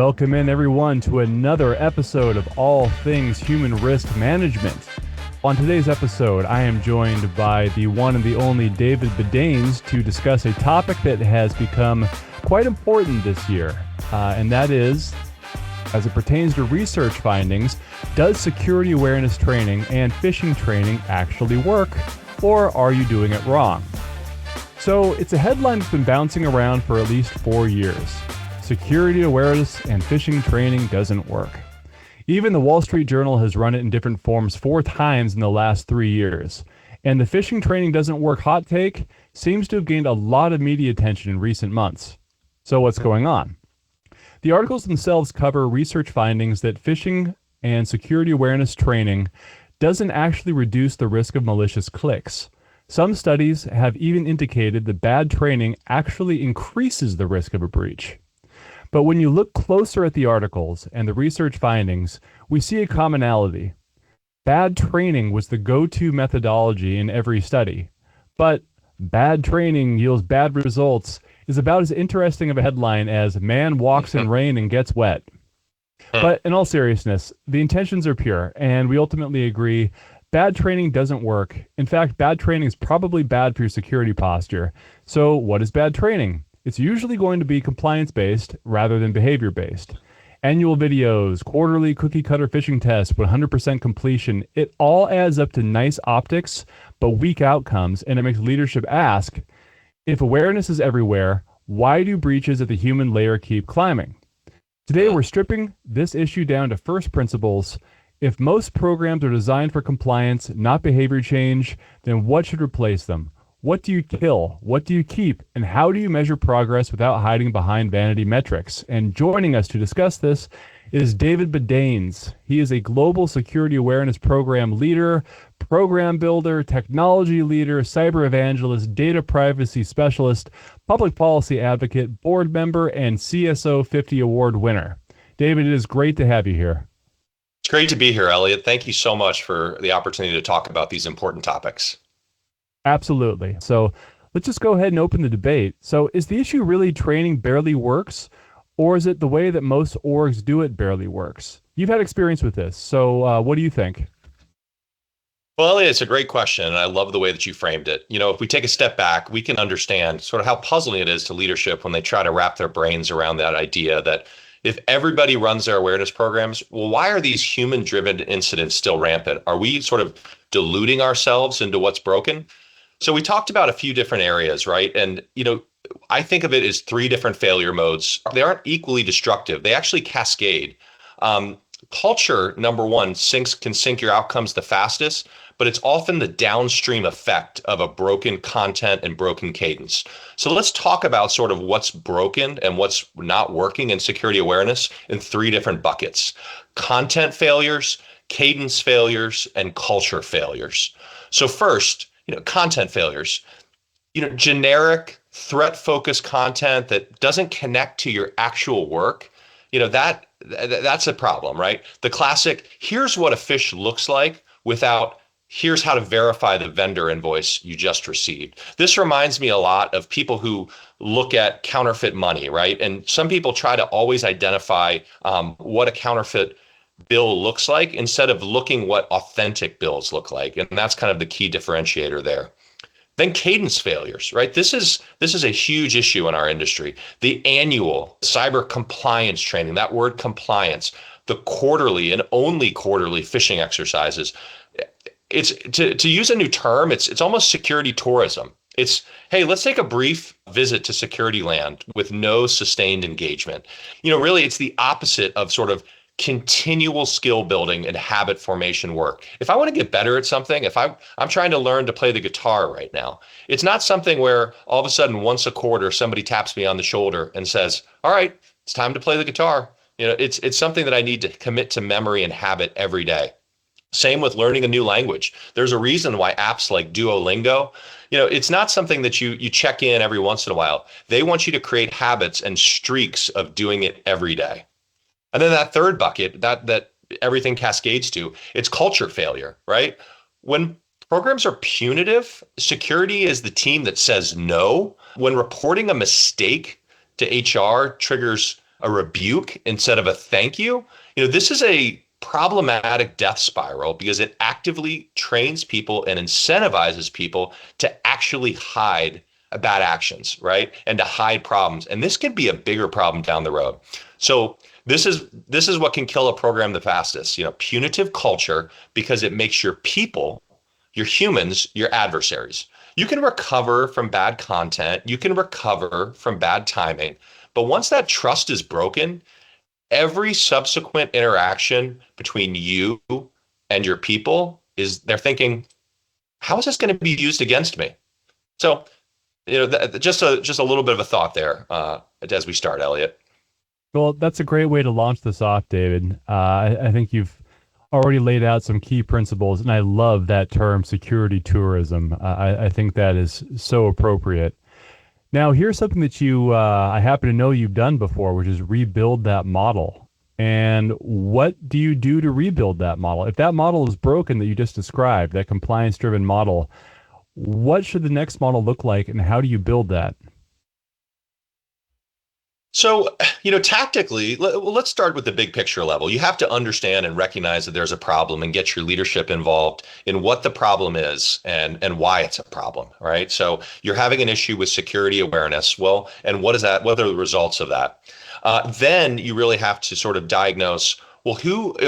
Welcome in everyone to another episode of All Things Human Risk Management. On today's episode, I am joined by the one and the only David Bedaines to discuss a topic that has become quite important this year, and that is, as it pertains to research findings, does security awareness training and phishing training actually work, or are you doing it wrong? So it's a headline that's been bouncing around for at least 4 years. Security awareness and phishing training doesn't work. Even the Wall Street Journal has run it in different forms 4 times in the last 3 years. And the phishing training doesn't work hot take seems to have gained a lot of media attention in recent months. So what's going on? The articles themselves cover research findings that phishing and security awareness training doesn't actually reduce the risk of malicious clicks. Some studies have even indicated that bad training actually increases the risk of a breach. But when you look closer at the articles and the research findings, we see a commonality. Bad training was the go-to methodology in every study. But bad training yields bad results is about as interesting of a headline as man walks in rain and gets wet. But in all seriousness, the intentions are pure, and we ultimately agree bad training doesn't work. In fact, bad training is probably bad for your security posture. So what is bad training? It's usually going to be compliance-based rather than behavior-based. Annual videos, quarterly cookie-cutter phishing tests, 100% completion, it all adds up to nice optics, but weak outcomes, and it makes leadership ask, if awareness is everywhere, why do breaches at the human layer keep climbing? Today, we're stripping this issue down to first principles. If most programs are designed for compliance, not behavior change, then what should replace them? What do you kill? What do you keep? And how do you measure progress without hiding behind vanity metrics? And joining us to discuss this is David Bedaines. He is a global security awareness program leader, program builder, technology leader, cyber evangelist, data privacy specialist, public policy advocate, board member, and CSO 50 award winner. David, it is great to have you here. It's great to be here, Elliot. Thank you so much for the opportunity to talk about these important topics. Absolutely. So let's just go ahead and open the debate. So is the issue really training barely works, or is it the way that most orgs do it barely works? You've had experience with this. So what do you think? Well, Elliot, it's a great question, and I love the way that you framed it. You know, if we take a step back, we can understand sort of how puzzling it is to leadership when they try to wrap their brains around that idea that if everybody runs their awareness programs, well, why are these human-driven incidents still rampant? Are we sort of deluding ourselves into what's broken? So we talked about a few different areas, right? And, you know, I think of it as 3 different failure modes. They aren't equally destructive. They actually cascade. Culture, number one, can sink your outcomes the fastest, but it's often the downstream effect of a broken content and broken cadence. So let's talk about sort of what's broken and what's not working in security awareness in 3 different buckets: content failures, cadence failures, and culture failures. So first, content failures, generic threat-focused content that doesn't connect to your actual work, that's a problem, right? The classic, here's what a phish looks like without, here's how to verify the vendor invoice you just received. This reminds me a lot of people who look at counterfeit money, right? And some people try to always identify what a counterfeit bill looks like instead of looking what authentic bills look like. And that's kind of the key differentiator there. Then cadence failures, right? This is a huge issue in our industry. The annual cyber compliance training, that word compliance, the quarterly and only quarterly phishing exercises. It's to use a new term, it's almost security tourism. It's, hey, let's take a brief visit to security land with no sustained engagement. Really, it's the opposite of sort of continual skill building and habit formation work. If I want to get better at something, if I'm trying to learn to play the guitar right now, it's not something where all of a sudden once a quarter somebody taps me on the shoulder and says, all right, it's time to play the guitar. It's something that I need to commit to memory and habit every day. Same with learning a new language. There's a reason why apps like Duolingo, it's not something that you check in every once in a while. They want you to create habits and streaks of doing it every day. And then that third bucket that everything cascades to, it's culture failure, right? When programs are punitive, security is the team that says no. When reporting a mistake to HR triggers a rebuke instead of a thank you, this is a problematic death spiral because it actively trains people and incentivizes people to actually hide bad actions, right? And to hide problems. And this can be a bigger problem down the road. So this is what can kill a program the fastest, punitive culture, because it makes your people, your humans, your adversaries. You can recover from bad content, you can recover from bad timing, but once that trust is broken, every subsequent interaction between you and your people is they're thinking, how is this going to be used against me? So, just a little bit of a thought there as we start, Elliot. Well, that's a great way to launch this off, David. I think you've already laid out some key principles, and I love that term, security tourism. I think that is so appropriate. Now, here's something that I happen to know you've done before, which is rebuild that model. And what do you do to rebuild that model? If that model is broken that you just described, that compliance-driven model, what should the next model look like, and how do you build that? So, tactically, let's start with the big picture level. You have to understand and recognize that there's a problem and get your leadership involved in what the problem is and why it's a problem, right? So you're having an issue with security awareness. Well, and what is that? What are the results of that? Then you really have to sort of diagnose, well,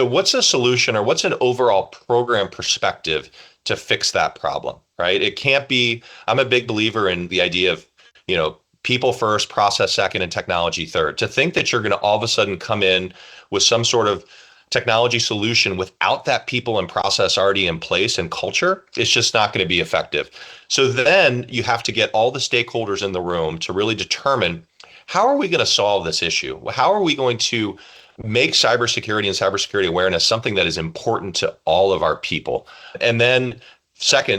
what's a solution or what's an overall program perspective to fix that problem, right? It can't be, I'm a big believer in the idea of, people first, process second, and technology third. To think that you're going to all of a sudden come in with some sort of technology solution without that people and process already in place and culture, it's just not going to be effective. So then you have to get all the stakeholders in the room to really determine, how are we going to solve this issue? How are we going to make cybersecurity and cybersecurity awareness something that is important to all of our people? And then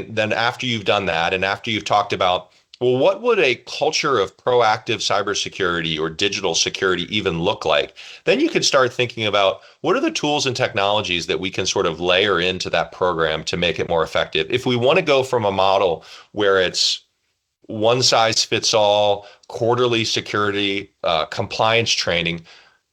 then after you've done that, and after you've talked about, well, what would a culture of proactive cybersecurity or digital security even look like? Then you can start thinking about, what are the tools and technologies that we can sort of layer into that program to make it more effective? If we want to go from a model where it's one size fits all, quarterly security compliance training,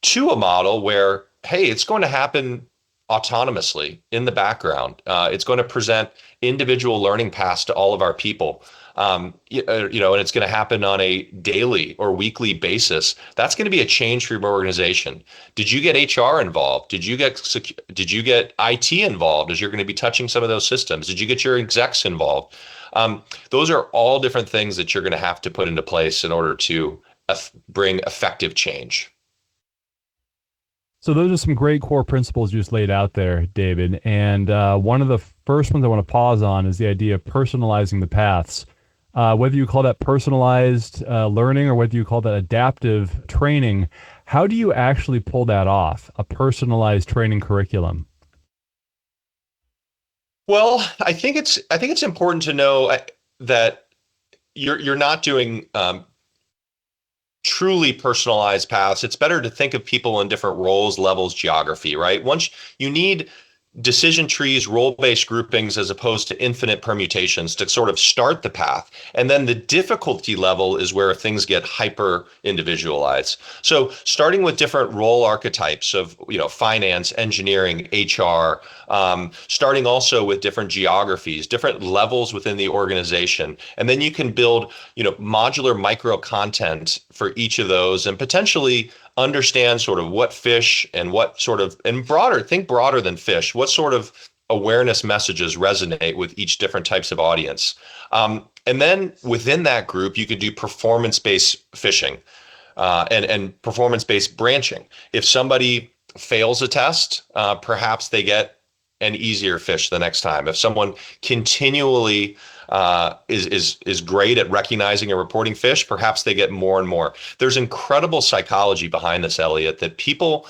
to a model where, hey, it's going to happen autonomously in the background. It's going to present individual learning paths to all of our people. And it's going to happen on a daily or weekly basis. That's going to be a change for your organization. Did you get HR involved? Did you get IT involved, as you're going to be touching some of those systems? Did you get your execs involved? Those are all different things that you're going to have to put into place in order to bring effective change. So those are some great core principles you just laid out there, David. And one of the first ones I want to pause on is the idea of personalizing the paths. Whether you call that personalized learning or whether you call that adaptive training, how do you actually pull that off, a personalized training curriculum? Well, I think it's important to know that you're not doing truly personalized paths. It's better to think of people in different roles, levels, geography, right? Once you need decision trees, role-based groupings, as opposed to infinite permutations to sort of start the path. And then the difficulty level is where things get hyper individualized. So starting with different role archetypes of, finance, engineering, HR, starting also with different geographies, different levels within the organization. And then you can build, modular micro content for each of those, and potentially understand sort of what phish and what sort of, and think broader than phish, what sort of awareness messages resonate with each different types of audience. And then within that group, you could do performance-based phishing and performance-based branching. If somebody fails a test, perhaps they get an easier phish the next time. If someone continually is great at recognizing and reporting phish, perhaps they get more and more. There's incredible psychology behind this, Elliot, that people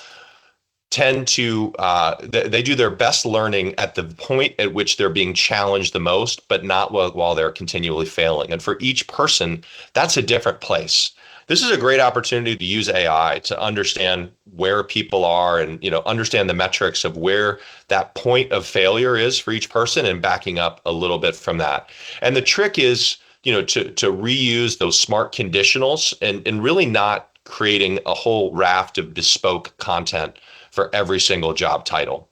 tend to they do their best learning at the point at which they're being challenged the most, but not while they're continually failing. And for each person, that's a different place. This is a great opportunity to use AI to understand where people are and, understand the metrics of where that point of failure is for each person and backing up a little bit from that. And the trick is, to reuse those smart conditionals and really not creating a whole raft of bespoke content for every single job title.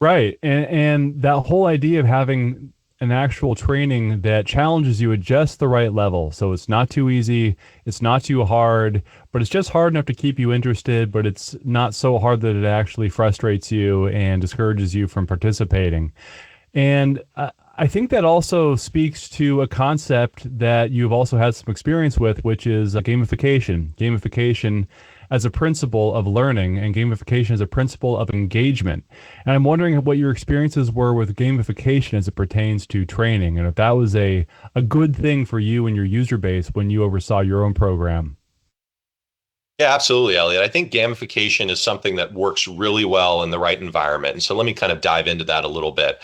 Right. And that whole idea of having an actual training that challenges you at just the right level. So it's not too easy, it's not too hard, but it's just hard enough to keep you interested, but it's not so hard that it actually frustrates you and discourages you from participating. And I think that also speaks to a concept that you've also had some experience with, which is gamification. Gamification as a principle of learning and gamification as a principle of engagement. And I'm wondering what your experiences were with gamification as it pertains to training, and if that was a good thing for you and your user base when you oversaw your own program. Yeah, absolutely, Elliot. I think gamification is something that works really well in the right environment. And so let me kind of dive into that a little bit.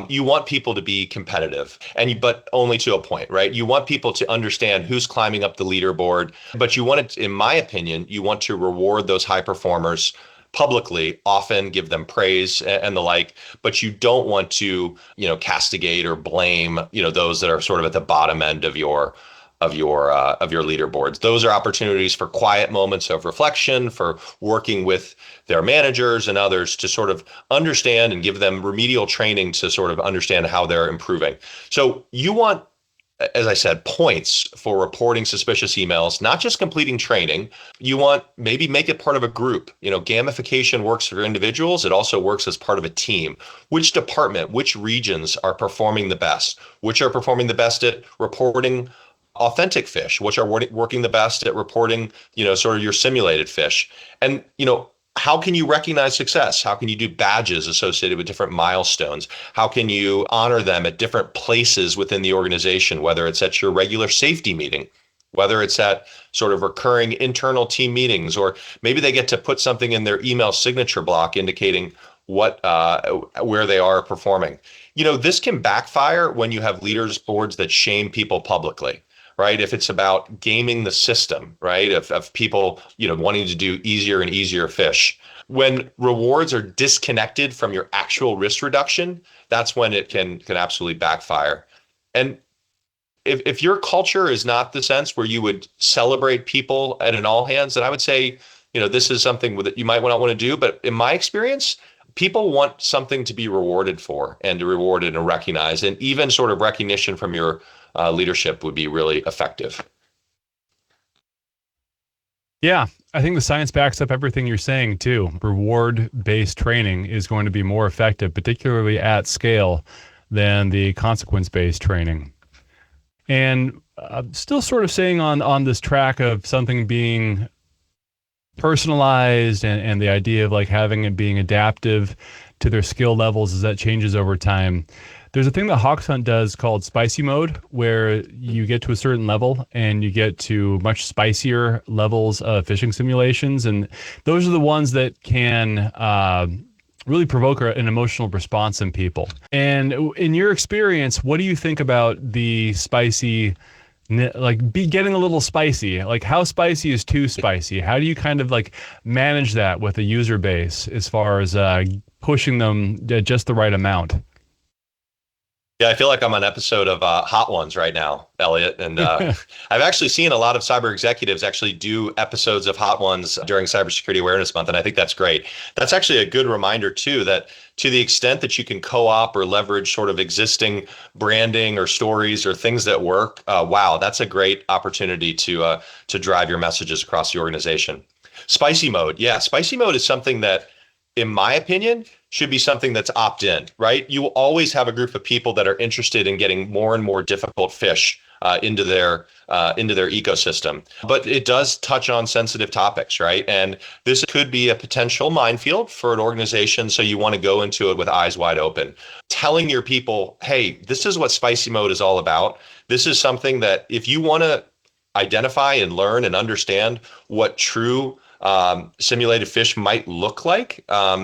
You want people to be competitive, but only to a point, right? You want people to understand who's climbing up the leaderboard, but you want to, in my opinion, you want to reward those high performers publicly, often give them praise and the like, but you don't want to, castigate or blame, those that are sort of at the bottom end of your leaderboards. Those are opportunities for quiet moments of reflection, for working with their managers and others to sort of understand and give them remedial training to sort of understand how they're improving. So you want, as I said, points for reporting suspicious emails, not just completing training. You want maybe make it part of a group. Gamification works for individuals. It also works as part of a team. Which department, which regions are performing the best? Which are performing the best at reporting authentic fish, which are working the best at reporting, sort of your simulated fish. And, how can you recognize success? How can you do badges associated with different milestones? How can you honor them at different places within the organization, whether it's at your regular safety meeting, whether it's at sort of recurring internal team meetings, or maybe they get to put something in their email signature block indicating where they are performing. This can backfire when you have leaders boards that shame people publicly. Right? If it's about gaming the system, right? Of people, wanting to do easier and easier fish. When rewards are disconnected from your actual risk reduction, that's when it can absolutely backfire. And if your culture is not the sense where you would celebrate people at an all hands, then I would say, this is something that you might not want to do. But in my experience, people want something to be rewarded for and to reward it and recognize, and even sort of recognition from your leadership would be really effective. Yeah, I think the science backs up everything you're saying too. Reward-based training is going to be more effective, particularly at scale, than the consequence-based training. And still sort of staying on this track of something being personalized and the idea of like having it being adaptive to their skill levels as that changes over time. There's a thing that Hawks Hunt does called spicy mode, where you get to a certain level and you get to much spicier levels of fishing simulations. And those are the ones that can really provoke an emotional response in people. And in your experience, what do you think about the spicy, getting a little spicy? Like, how spicy is too spicy? How do you kind of like manage that with a user base as far as pushing them just the right amount? Yeah, I feel like I'm on an episode of Hot Ones right now, Elliot. And I've actually seen a lot of cyber executives actually do episodes of Hot Ones during Cybersecurity Awareness Month. And I think that's great. That's actually a good reminder, too, that to the extent that you can co-op or leverage sort of existing branding or stories or things that work, wow, that's a great opportunity to drive your messages across the organization. Spicy mode. Yeah, spicy mode is something that, in my opinion, should be something that's opt-in, right? You will always have a group of people that are interested in getting more and more difficult fish into their ecosystem. But it does touch on sensitive topics, right? And this could be a potential minefield for an organization, so you want to go into it with eyes wide open. Telling your people, hey, this is what spicy mode is all about. This is something that if you want to identify and learn and understand what true simulated fish might look like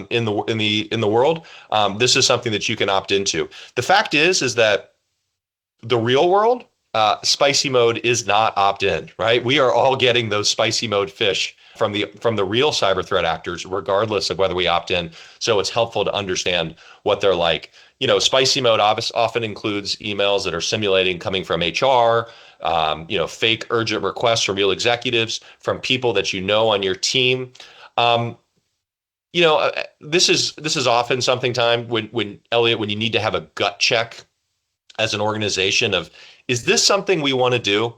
in the world, this is something that you can opt into. The fact is that the real world, spicy mode is not opt-in, right? We are all getting those spicy mode fish from the real cyber threat actors, regardless of whether we opt in. So it's helpful to understand what they're like. Spicy mode often includes emails that are simulating coming from HR, fake urgent requests from real executives, from people that you know on your team. Um, this is often something time when Elliot, when you need to have a gut check as an organization of, is this something we want to do?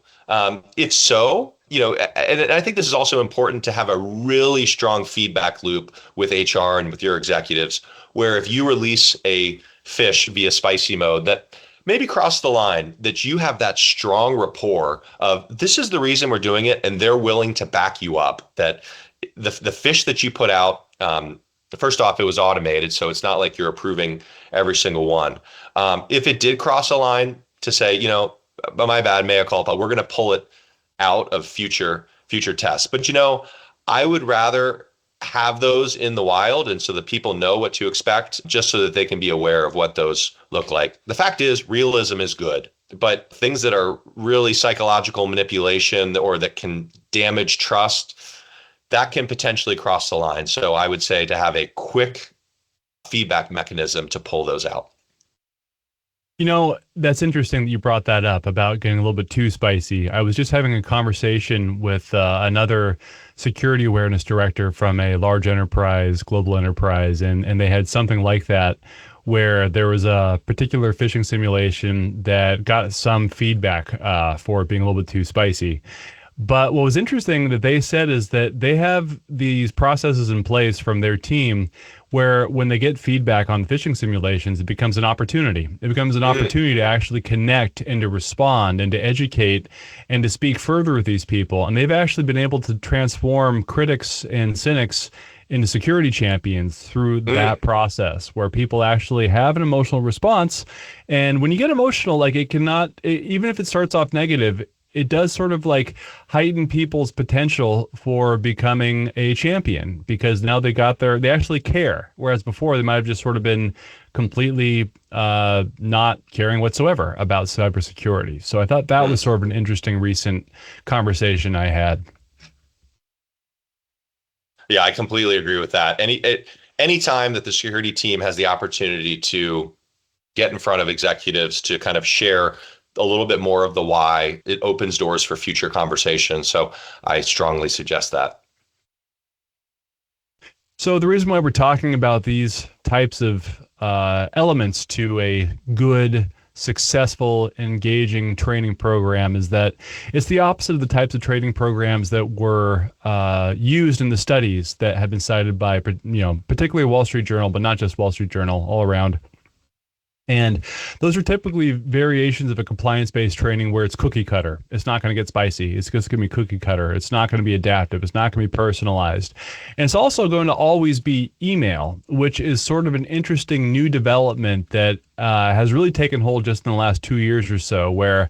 If so, and I think this is also important to have a really strong feedback loop with HR and with your executives, where if you release a fish via spicy mode that maybe cross the line, that you have that strong rapport of this is the reason we're doing it, and they're willing to back you up. That the fish that you put out, first off, it was automated, so it's not like you're approving every single one. If it did cross a line, to say, my bad, mea culpa, we're going to pull it out of future tests. But I would rather have those in the wild, and so that people know what to expect, just so that they can be aware of what those look like. The fact is, realism is good, but things that are really psychological manipulation or that can damage trust, that can potentially cross the line. So I would say to have a quick feedback mechanism to pull those out. That's interesting that you brought that up about getting a little bit too spicy. I was just having a conversation with another security awareness director from a large enterprise, global enterprise, and they had something like that, where there was a particular phishing simulation that got some feedback for it being a little bit too spicy. But what was interesting that they said is that they have these processes in place from their team where when they get feedback on phishing simulations, it becomes an opportunity. It becomes an opportunity to actually connect and to respond and to educate and to speak further with these people. And they've actually been able to transform critics and cynics into security champions through that process, where people actually have an emotional response. And when you get emotional, like even if it starts off negative, it does sort of like heighten people's potential for becoming a champion, because now they actually care. Whereas before they might have just sort of been completely not caring whatsoever about cybersecurity. So I thought that was sort of an interesting recent conversation I had. Yeah, I completely agree with that. Any time that the security team has the opportunity to get in front of executives to kind of share a little bit more of the why, it opens doors for future conversations. So I strongly suggest that. So the reason why we're talking about these types of elements to a good, successful, engaging training program is that it's the opposite of the types of training programs that were used in the studies that have been cited by, particularly Wall Street Journal, but not just Wall Street Journal, all around. And those are typically variations of a compliance-based training where it's cookie cutter. It's not going to get spicy. It's just going to be cookie cutter. It's not going to be adaptive. It's not going to be personalized. And it's also going to always be email, which is sort of an interesting new development that has really taken hold just in the last 2 years or so, where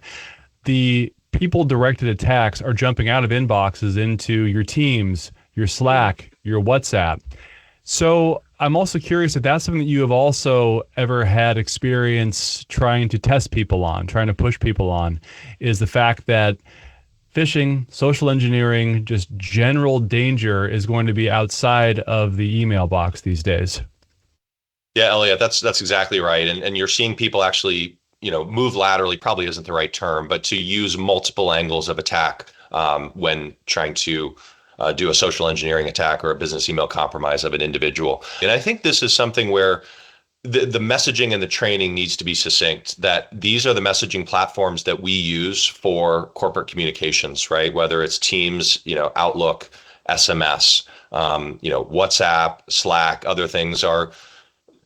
the people-directed attacks are jumping out of inboxes into your Teams, your Slack, your WhatsApp. So I'm also curious if that's something that you have also ever had experience trying to test people on, trying to push people on, is the fact that phishing, social engineering, just general danger is going to be outside of the email box these days. Yeah, Elliot, that's exactly right. And you're seeing people actually, move laterally, probably isn't the right term, but to use multiple angles of attack when trying to do a social engineering attack or a business email compromise of an individual. And I think this is something where the messaging and the training needs to be succinct, that these are the messaging platforms that we use for corporate communications, right? Whether it's Teams, Outlook, SMS, WhatsApp, Slack, other things are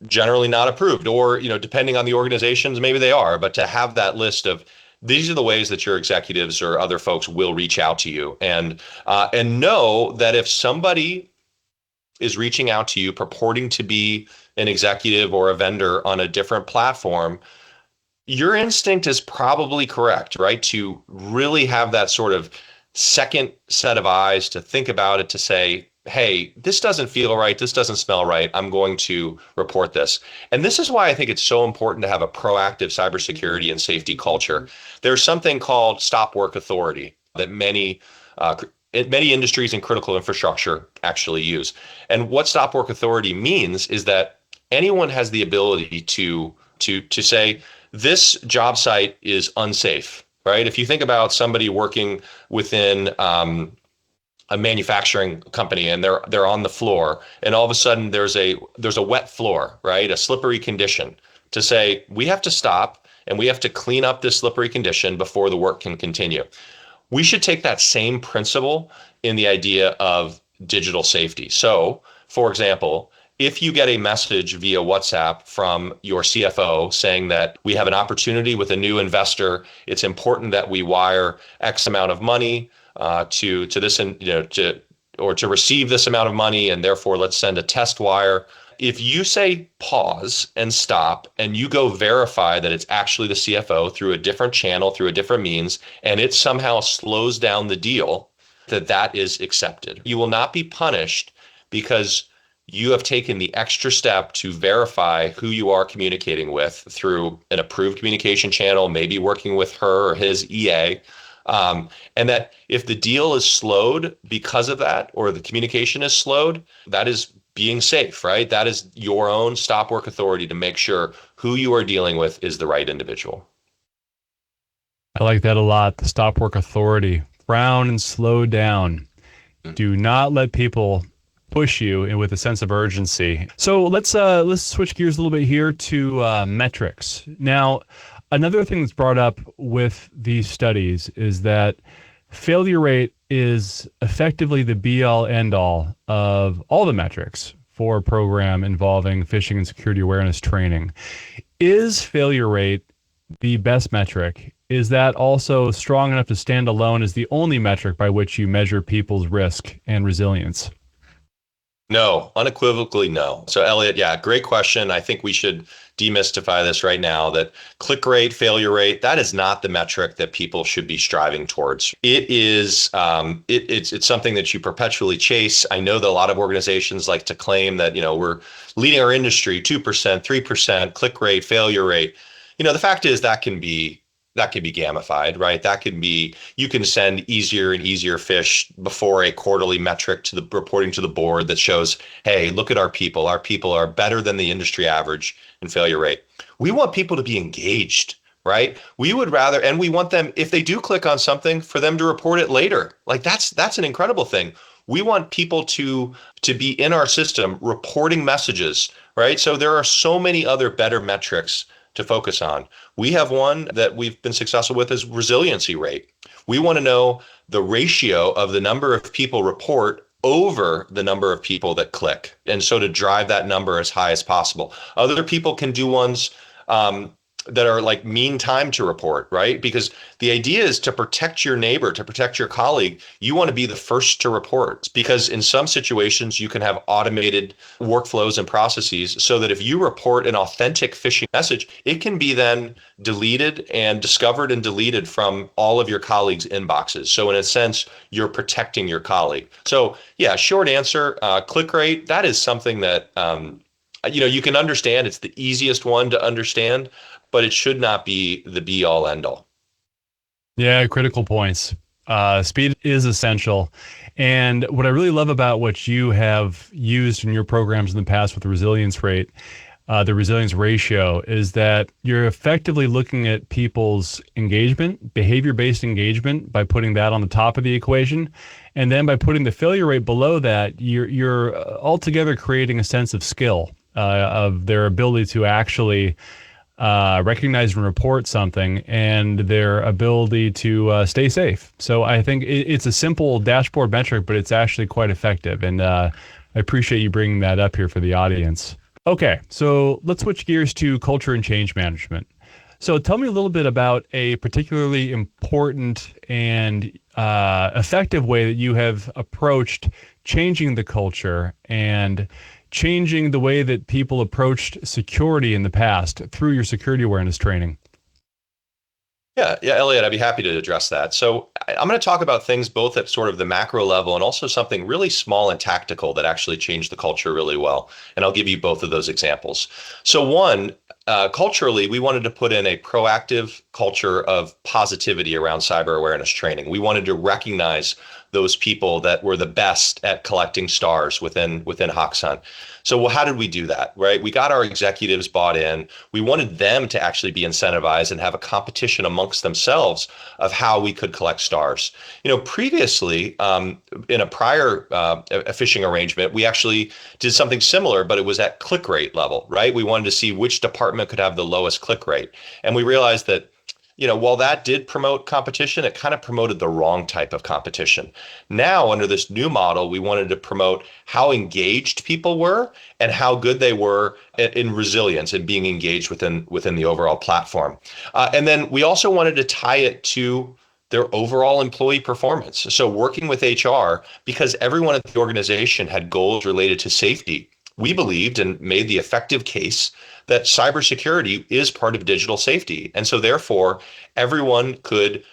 generally not approved, or, depending on the organizations, maybe they are, but to have that list of these are the ways that your executives or other folks will reach out to you, and know that if somebody is reaching out to you purporting to be an executive or a vendor on a different platform, your instinct is probably correct, right? To really have that sort of second set of eyes to think about it, to say, hey, this doesn't feel right. This doesn't smell right. I'm going to report this. And this is why I think it's so important to have a proactive cybersecurity and safety culture. There's something called stop work authority that many industries and critical infrastructure actually use. And what stop work authority means is that anyone has the ability to say, this job site is unsafe. right? If you think about somebody working within a manufacturing company and they're on the floor, and all of a sudden there's a wet floor, right? A slippery condition, to say we have to stop and we have to clean up this slippery condition before the work can continue. We should take that same principle in the idea of digital safety. So, for example, if you get a message via WhatsApp from your CFO saying that we have an opportunity with a new investor, it's important that we wire X amount of money to this, and to receive this amount of money, and therefore let's send a test wire. If you say pause and stop and you go verify that it's actually the CFO through a different channel, through a different means, and it somehow slows down the deal, that is accepted. You will not be punished because you have taken the extra step to verify who you are communicating with through an approved communication channel, maybe working with her or his EA. And that if the deal is slowed because of that, or the communication is slowed, that is being safe, right? That is your own stop work authority to make sure who you are dealing with is the right individual. I like that a lot. The stop work authority. Frown and slow down. Do not let people push you with a sense of urgency. So let's switch gears a little bit here to metrics. Now, another thing that's brought up with these studies is that failure rate is effectively the be-all, end-all of all the metrics for a program involving phishing and security awareness training. Is failure rate the best metric? Is that also strong enough to stand alone as the only metric by which you measure people's risk and resilience? No, unequivocally no. So Elliot, yeah, great question. I think we should demystify this right now, that click rate, failure rate, that is not the metric that people should be striving towards. It is, it's something that you perpetually chase. I know that a lot of organizations like to claim that, we're leading our industry, 2%, 3%, click rate, failure rate. The fact is that can be gamified, right? That can be, you can send easier and easier fish before a quarterly metric to the reporting to the board that shows, hey, look at our people. Our people are better than the industry average in failure rate. We want people to be engaged, right? We would rather, and we want them, if they do click on something, for them to report it later. Like that's an incredible thing. We want people to be in our system reporting messages, right? So there are so many other better metrics to focus on. We have one that we've been successful with, is resiliency rate. We want to know the ratio of the number of people report over the number of people that click. And so to drive that number as high as possible. Other people can do ones that are like mean time to report, right? Because the idea is to protect your neighbor, to protect your colleague. You want to be the first to report, because in some situations you can have automated workflows and processes so that if you report an authentic phishing message, it can be then deleted and discovered and deleted from all of your colleagues' inboxes. So in a sense, you're protecting your colleague. So yeah, short answer, click rate, that is something that you can understand. It's the easiest one to understand, but it should not be the be all end all. Yeah, critical points. Speed is essential. And what I really love about what you have used in your programs in the past with the resilience rate, the resilience ratio, is that you're effectively looking at people's engagement, behavior-based engagement, by putting that on the top of the equation. And then by putting the failure rate below that, you're altogether creating a sense of skill, of their ability to actually recognize and report something, and their ability to stay safe. So I think it's a simple dashboard metric, but it's actually quite effective. And I appreciate you bringing that up here for the audience. Okay, so let's switch gears to culture and change management. So tell me a little bit about a particularly important and effective way that you have approached changing the culture and changing the way that people approached security in the past through your security awareness training. Yeah, Elliot, I'd be happy to address that. So I'm going to talk about things both at sort of the macro level and also something really small and tactical that actually changed the culture really well. And I'll give you both of those examples. So one, culturally, we wanted to put in a proactive culture of positivity around cyber awareness training. We wanted to recognize those people that were the best at collecting stars within HawksHunt. So well, how did we do that, right? We got our executives bought in. We wanted them to actually be incentivized and have a competition amongst themselves of how we could collect stars. Previously, in a prior a phishing arrangement, we actually did something similar, but it was at click rate level, right? We wanted to see which department could have the lowest click rate. And we realized that while that did promote competition, it kind of promoted the wrong type of competition. Now, under this new model, we wanted to promote how engaged people were and how good they were in resilience and being engaged within the overall platform. And then we also wanted to tie it to their overall employee performance. So working with HR, because everyone at the organization had goals related to safety, we believed and made the effective case that cybersecurity is part of digital safety. And so therefore, everyone could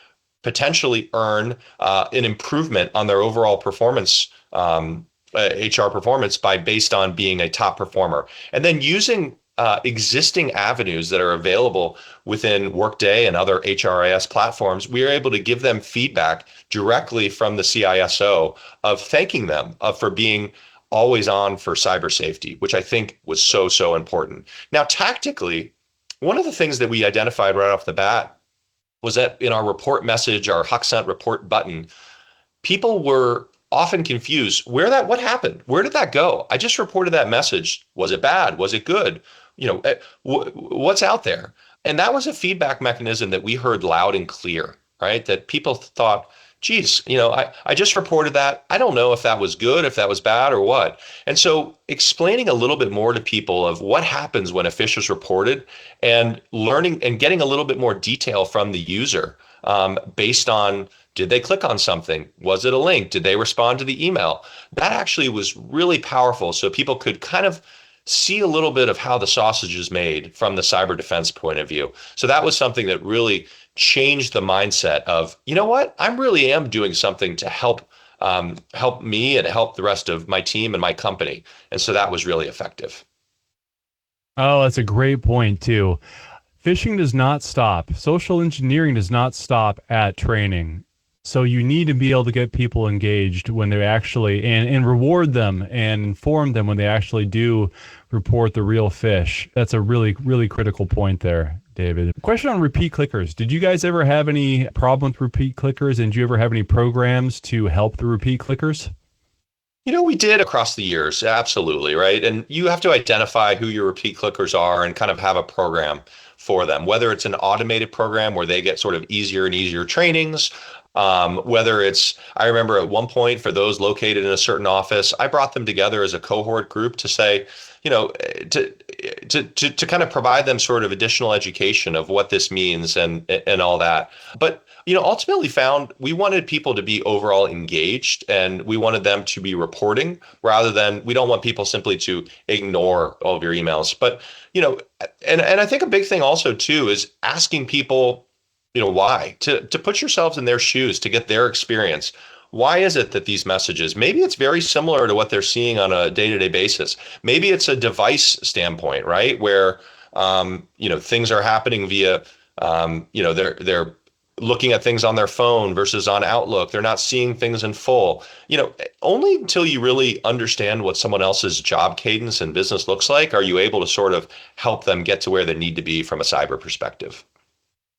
potentially earn an improvement on their overall performance, HR performance, based on being a top performer. And then using existing avenues that are available within Workday and other HRIS platforms, we are able to give them feedback directly from the CISO of thanking them for being always on for cyber safety, which I think was so important. Now, tactically, one of the things that we identified right off the bat was that in our report message, our HawksHunt report button, people were often confused. What happened? Where did that go? I just reported that message. Was it bad? Was it good? What's out there? And that was a feedback mechanism that we heard loud and clear, right? That people thought, geez, I just reported that. I don't know if that was good, if that was bad or what. And so explaining a little bit more to people of what happens when a phish is reported and learning and getting a little bit more detail from the user based on, did they click on something? Was it a link? Did they respond to the email? That actually was really powerful. So people could kind of see a little bit of how the sausage is made from the cyber defense point of view. So that was something that really changed the mindset of, I really am doing something to help me and help the rest of my team and my company. And so that was really effective. Oh, that's a great point too. Phishing does not stop. Social engineering does not stop at training. So you need to be able to get people engaged when they actually, and reward them and inform them when they actually do report the real phish. That's a really, really critical point there, David. Question on repeat clickers. Did you guys ever have any problem with repeat clickers? And did you ever have any programs to help the repeat clickers? We did across the years. Absolutely. Right. And you have to identify who your repeat clickers are and kind of have a program for them, whether it's an automated program where they get sort of easier and easier trainings. Whether it's, I remember at one point for those located in a certain office, I brought them together as a cohort group to say, to kind of provide them sort of additional education of what this means and all that. But, ultimately found we wanted people to be overall engaged and we wanted them to be reporting rather than, we don't want people simply to ignore all of your emails. But, and I think a big thing also too is asking people, why? To put yourselves in their shoes, to get their experience. Why is it that these messages, maybe it's very similar to what they're seeing on a day-to-day basis. Maybe it's a device standpoint, right? Where, things are happening via, they're looking at things on their phone versus on Outlook. They're not seeing things in full. Only until you really understand what someone else's job cadence and business looks like, are you able to sort of help them get to where they need to be from a cyber perspective.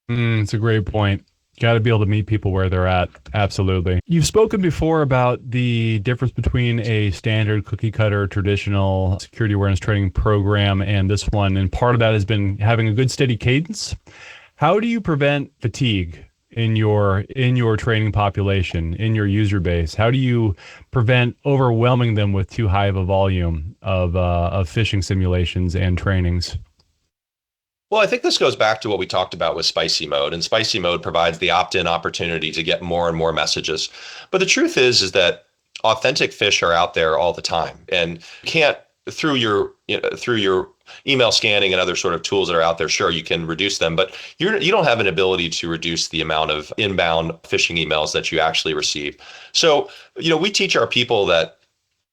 It's a great point. Got to be able to meet people where they're at. Absolutely. You've spoken before about the difference between a standard cookie cutter traditional security awareness training program and this one. And part of that has been having a good steady cadence. How do you prevent fatigue in your training population, in your user base? How do you prevent overwhelming them with too high of a volume of phishing simulations and trainings? Well, I think this goes back to what we talked about with Spicy Mode, and Spicy Mode provides the opt-in opportunity to get more and more messages. But the truth is that authentic phish are out there all the time, and you can't through your email scanning and other sort of tools that are out there. Sure, you can reduce them, but you don't have an ability to reduce the amount of inbound phishing emails that you actually receive. So, we teach our people that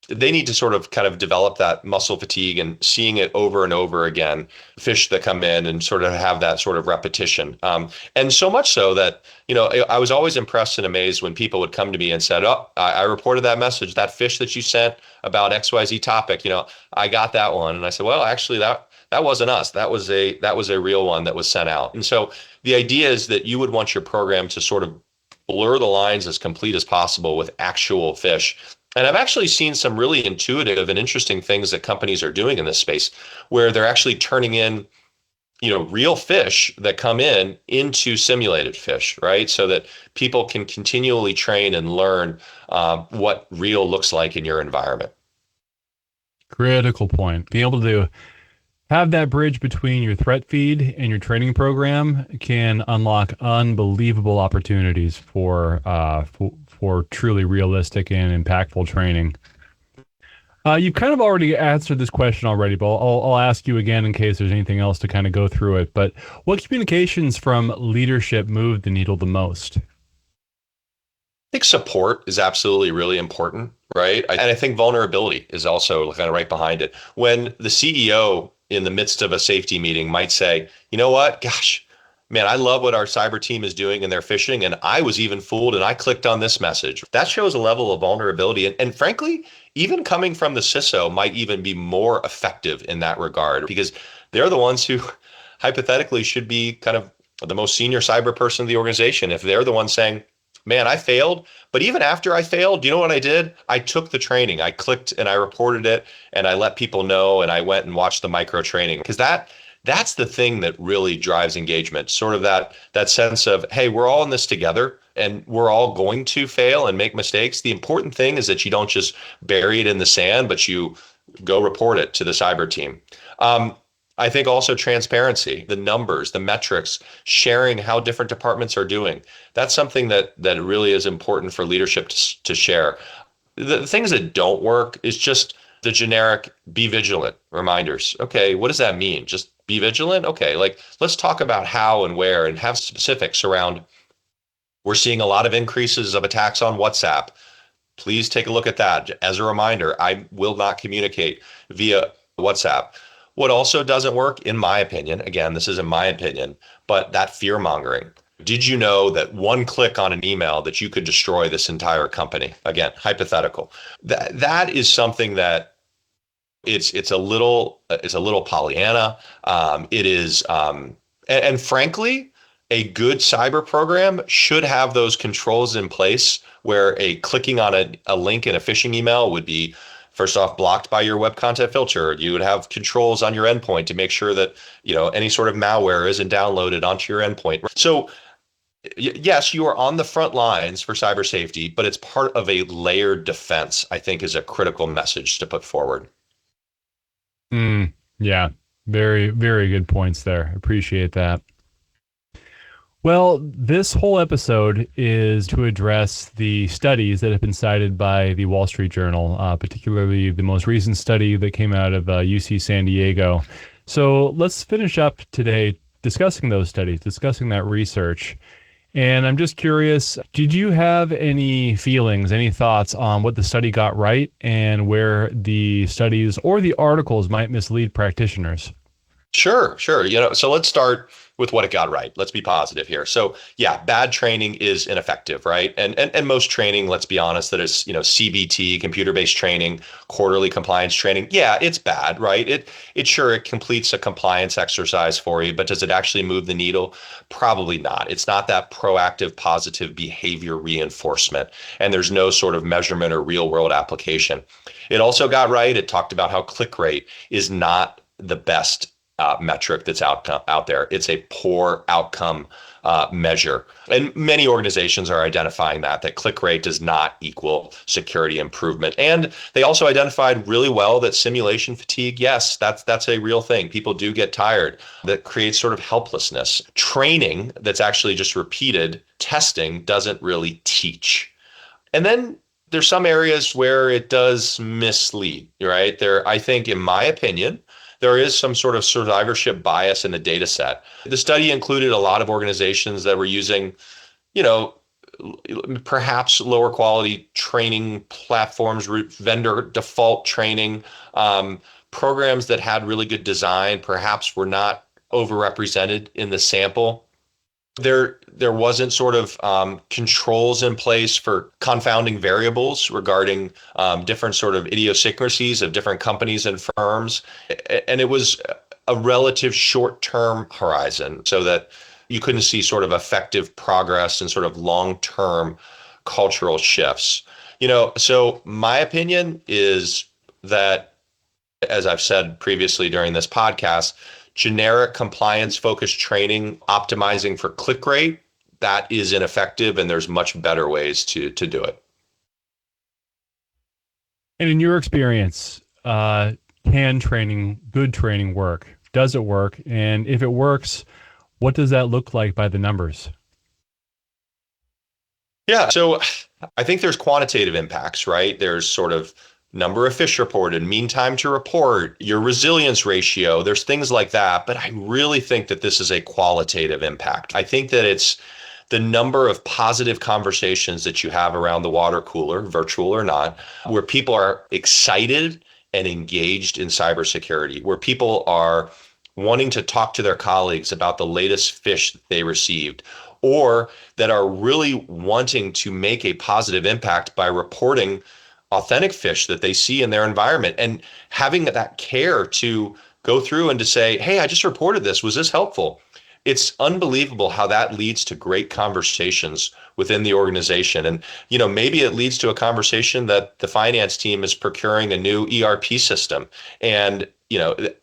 they need to sort of kind of develop that muscle fatigue and seeing it over and over again, fish that come in and sort of have that sort of repetition. And so much so that, I was always impressed and amazed when people would come to me and said, oh, I reported that message, that fish that you sent about XYZ topic, I got that one. And I said, well, actually that wasn't us. That was a real one that was sent out. And so the idea is that you would want your program to sort of blur the lines as complete as possible with actual fish. And I've actually seen some really intuitive and interesting things that companies are doing in this space where they're actually turning in, real fish that come in into simulated fish, right? So that people can continually train and learn what real looks like in your environment. Critical point. Being able to have that bridge between your threat feed and your training program can unlock unbelievable opportunities for truly realistic and impactful training. You've kind of already answered this question already, but I'll ask you again in case there's anything else to kind of go through it. But what communications from leadership moved the needle the most? I think support is absolutely really important, right? And I think vulnerability is also kind of right behind it. When the CEO in the midst of a safety meeting might say, you know what, gosh, man, I love what our cyber team is doing and they're phishing, and I was even fooled and I clicked on this message. That shows a level of vulnerability. And frankly, even coming from the CISO might even be more effective in that regard because they're the ones who hypothetically should be kind of the most senior cyber person of the organization. If they're the ones saying, man, I failed. But even after I failed, do you know what I did? I took the training. I clicked and I reported it and I let people know and I went and watched the micro training because that's the thing that really drives engagement. Sort of that sense of, hey, we're all in this together and we're all going to fail and make mistakes. The important thing is that you don't just bury it in the sand, but you go report it to the cyber team. I think also transparency, the numbers, the metrics, sharing how different departments are doing. That's something that really is important for leadership to share. The things that don't work is just the generic be vigilant reminders. Okay, what does that mean? Just be vigilant? Okay, let's talk about how and where and have specifics around. We're seeing a lot of increases of attacks on WhatsApp. Please take a look at that. As a reminder, I will not communicate via WhatsApp. What also doesn't work, in my opinion, again, this is in my opinion, but that fear mongering. Did you know that one click on an email that you could destroy this entire company? Again, hypothetical. That is something that it's a little Pollyanna. It is, and frankly, a good cyber program should have those controls in place where a clicking on a link in a phishing email would be, first off, blocked by your web content filter. You would have controls on your endpoint to make sure that any sort of malware isn't downloaded onto your endpoint. So yes, you are on the front lines for cyber safety, but it's part of a layered defense, I think is a critical message to put forward. Yeah, very, very good points there. Appreciate that. Well, this whole episode is to address the studies that have been cited by the Wall Street Journal, particularly the most recent study that came out of UC San Diego. So let's finish up today discussing those studies, discussing that research. And I'm just curious, did you have any feelings, any thoughts on what the study got right and where the studies or the articles might mislead practitioners? Sure. So let's start with what it got right. Let's be positive here. So yeah, bad training is ineffective, right? And most training, let's be honest, that is, CBT, computer-based training, quarterly compliance training. Yeah, it's bad, right? It completes a compliance exercise for you, but does it actually move the needle? Probably not. It's not that proactive, positive behavior reinforcement. And there's no sort of measurement or real world application. It also got right. It talked about how click rate is not the best metric that's out there. It's a poor outcome measure. And many organizations are identifying that click rate does not equal security improvement. And they also identified really well that simulation fatigue, yes, that's a real thing. People do get tired. That creates sort of helplessness. Training that's actually just repeated testing doesn't really teach. And then there's some areas where it does mislead, right? I think, in my opinion, there is some sort of survivorship bias in the data set. The study included a lot of organizations that were using, perhaps lower quality training platforms, vendor default training, programs that had really good design, perhaps were not overrepresented in the sample. There wasn't sort of controls in place for confounding variables regarding different sort of idiosyncrasies of different companies and firms. And it was a relative short-term horizon so that you couldn't see sort of effective progress and sort of long-term cultural shifts. So my opinion is that, as I've said previously during this podcast, generic compliance-focused training optimizing for click rate, that is ineffective, and there's much better ways to do it. And in your experience, can good training work? Does it work? And if it works, what does that look like by the numbers? Yeah, so I think there's quantitative impacts, right? There's sort of number of fish reported, mean time to report, your resilience ratio. There's things like that. But I really think that this is a qualitative impact. I think that it's the number of positive conversations that you have around the water cooler, virtual or not, where people are excited and engaged in cybersecurity, where people are wanting to talk to their colleagues about the latest fish that they received, or that are really wanting to make a positive impact by reporting authentic fish that they see in their environment, and having that care to go through and to say, hey, I just reported this. Was this helpful? It's unbelievable how that leads to great conversations within the organization. And, maybe it leads to a conversation that the finance team is procuring a new ERP system, and,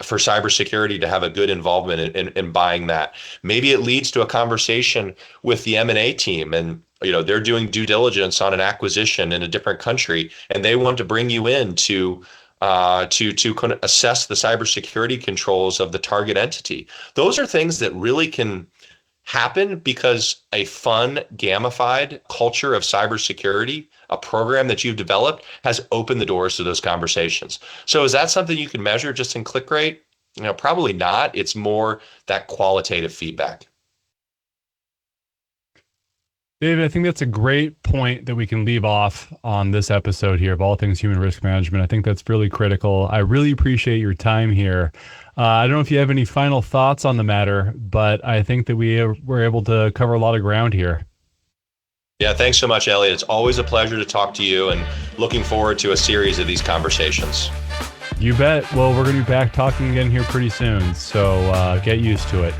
for cybersecurity to have a good involvement in buying that. Maybe it leads to a conversation with the M&A team, and they're doing due diligence on an acquisition in a different country, and they want to bring you in to kind of assess the cybersecurity controls of the target entity. Those are things that really can happen because a fun, gamified culture of cybersecurity, a program that you've developed, has opened the doors to those conversations. So is that something you can measure just in click rate? Probably not. It's more that qualitative feedback. David, I think that's a great point that we can leave off on this episode here of All Things Human Risk Management. I think that's really critical. I really appreciate your time here. I don't know if you have any final thoughts on the matter, but I think that we were able to cover a lot of ground here. Yeah, thanks so much, Elliot. It's always a pleasure to talk to you, and looking forward to a series of these conversations. You bet. Well, we're going to be back talking again here pretty soon, so get used to it.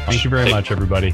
Thank you very much, everybody.